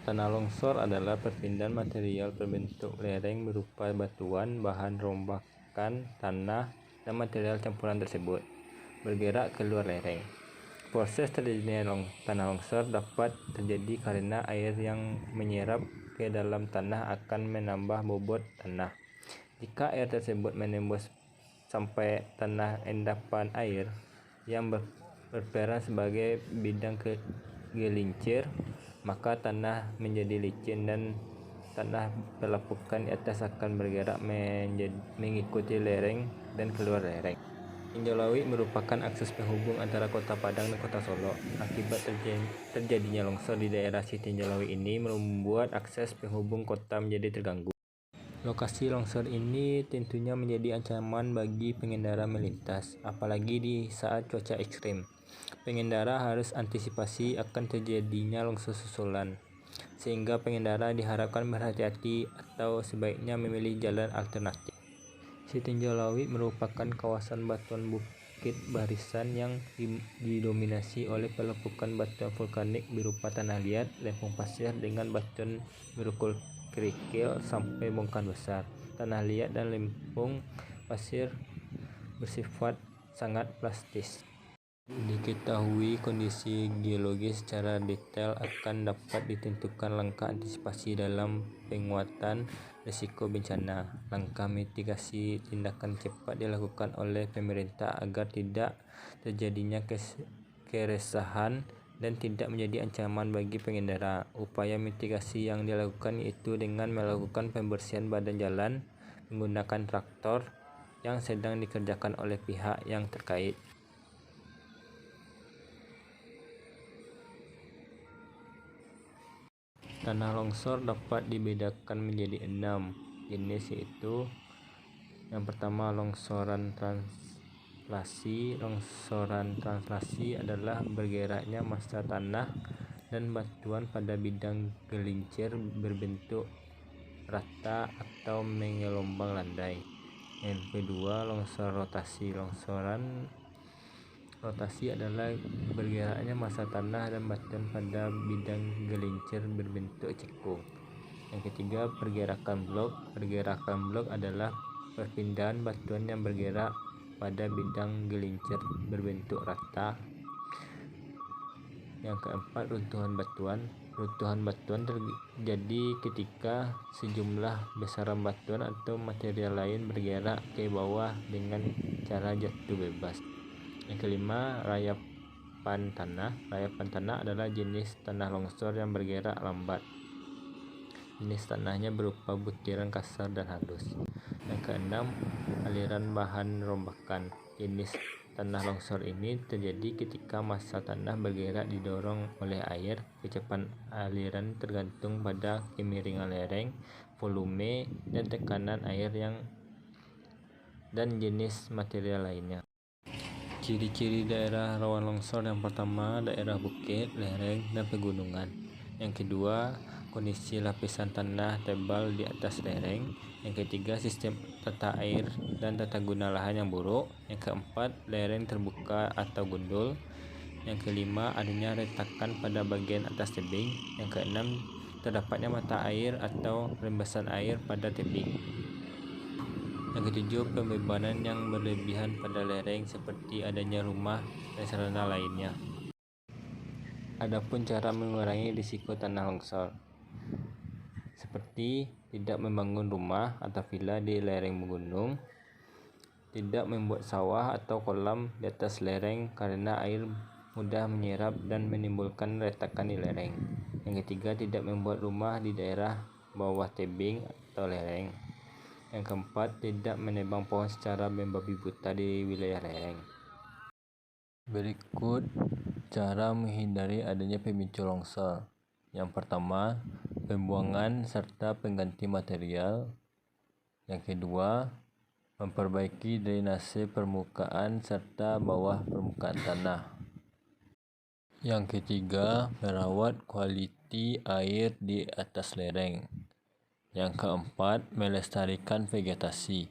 Tanah longsor adalah perpindahan material berbentuk lereng berupa batuan, bahan rombakan tanah, dan material campuran tersebut bergerak keluar lereng. Proses terjadinya tanah longsor dapat terjadi karena air yang menyerap ke dalam tanah akan menambah bobot tanah. Jika air tersebut menembus sampai tanah endapan air yang berperan sebagai bidang gelincir, maka tanah menjadi licin dan tanah pelapukan di atas akan bergerak mengikuti lereng dan keluar lereng. Tinjau Lawi merupakan akses penghubung antara Kota Padang dan Kota Solo. Akibat terjadinya longsor di daerah Sitinjau Lawi ini membuat akses penghubung kota menjadi terganggu. Lokasi longsor ini tentunya menjadi ancaman bagi pengendara melintas, apalagi di saat cuaca ekstrim. Pengendara harus antisipasi akan terjadinya longsor susulan, sehingga pengendara diharapkan berhati-hati atau sebaiknya memilih jalan alternatif. Sitinjau Lawi merupakan kawasan batuan bukit barisan yang didominasi oleh pelepukan batuan vulkanik berupa tanah liat, lempung pasir dengan batuan berukul kerikil sampai bongkahan besar. Tanah liat dan lempung pasir bersifat sangat plastis. Diketahui kondisi geologis secara detail akan dapat ditentukan langkah antisipasi dalam penguatan risiko bencana. Langkah mitigasi tindakan cepat dilakukan oleh pemerintah agar tidak terjadinya keresahan dan tidak menjadi ancaman bagi pengendara. Upaya mitigasi yang dilakukan yaitu dengan melakukan pembersihan badan jalan menggunakan traktor yang sedang dikerjakan oleh pihak yang terkait. Tanah longsor dapat dibedakan menjadi 6 jenis, yaitu yang pertama longsoran translasi. Longsoran translasi adalah bergeraknya massa tanah dan batuan pada bidang gelincir berbentuk rata atau mengelombang landai. Yang kedua longsor rotasi. Longsoran rotasi adalah bergeraknya massa tanah dan batuan pada bidang gelincir berbentuk cekung. Yang ketiga pergerakan blok. Pergerakan blok adalah perpindahan batuan yang bergerak pada bidang gelincir berbentuk rata. Yang keempat runtuhan batuan. Runtuhan batuan terjadi ketika sejumlah besaran batuan atau material lain bergerak ke bawah dengan cara jatuh bebas. Yang kelima rayapan tanah. Rayapan tanah adalah jenis tanah longsor yang bergerak lambat. Jenis tanahnya berupa butiran kasar dan halus. Yang keenam aliran bahan rombakan. Jenis tanah longsor ini terjadi ketika massa tanah bergerak didorong oleh air. Kecepatan aliran tergantung pada kemiringan lereng, volume, dan tekanan air dan jenis material lainnya. Ciri-ciri daerah rawan longsor: yang pertama, daerah bukit, lereng, dan pegunungan. Yang kedua, kondisi lapisan tanah tebal di atas lereng. Yang ketiga, sistem tata air dan tata guna lahan yang buruk. Yang keempat, lereng terbuka atau gundul. Yang kelima, adanya retakan pada bagian atas tebing. Yang keenam, terdapatnya mata air atau rembesan air pada tebing. Yang ketujuh, pembebanan yang berlebihan pada lereng seperti adanya rumah dan sarana lainnya. Adapun cara mengurangi risiko tanah longsor, seperti tidak membangun rumah atau villa di lereng gunung, tidak membuat sawah atau kolam di atas lereng karena air mudah menyerap dan menimbulkan retakan di lereng. Yang ketiga, tidak membuat rumah di daerah bawah tebing atau lereng. Yang keempat, tidak menebang pohon secara membabi buta di wilayah lereng. Berikut cara menghindari adanya pemicu longsor. Yang pertama, pembuangan serta pengganti material. Yang kedua, memperbaiki drainase permukaan serta bawah permukaan tanah. Yang ketiga, merawat kualiti air di atas lereng. Yang keempat, melestarikan vegetasi.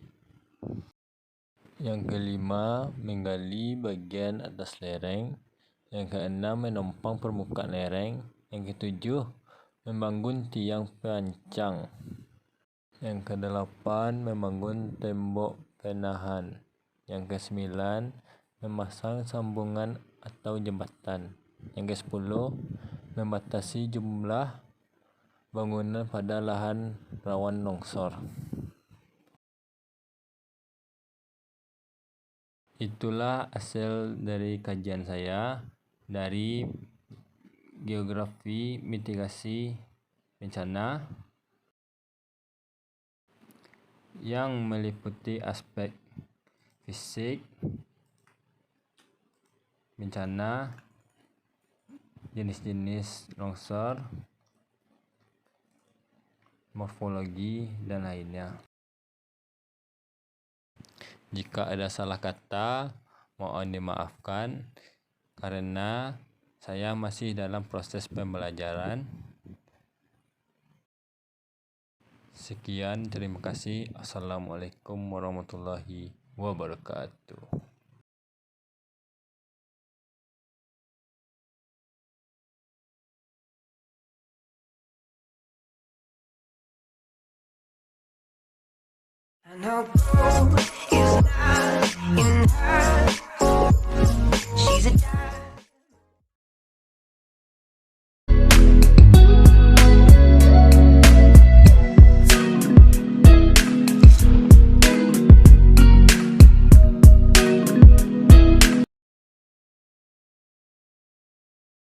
Yang kelima, menggali bagian atas lereng. Yang keenam, menopang permukaan lereng. Yang ketujuh, membangun tiang penyangga. Yang kedelapan, membangun tembok penahan. Yang kesembilan, memasang sambungan atau jembatan. Yang ke-10, membatasi jumlah bangunan pada lahan rawan longsor. Itulah hasil dari kajian saya dari geografi mitigasi bencana yang meliputi aspek fisik bencana, jenis-jenis longsor, morfologi, dan lainnya. Jika ada salah kata, mohon dimaafkan karena saya masih dalam proses pembelajaran. Sekian, terima kasih. Assalamualaikum warahmatullahi wabarakatuh. I know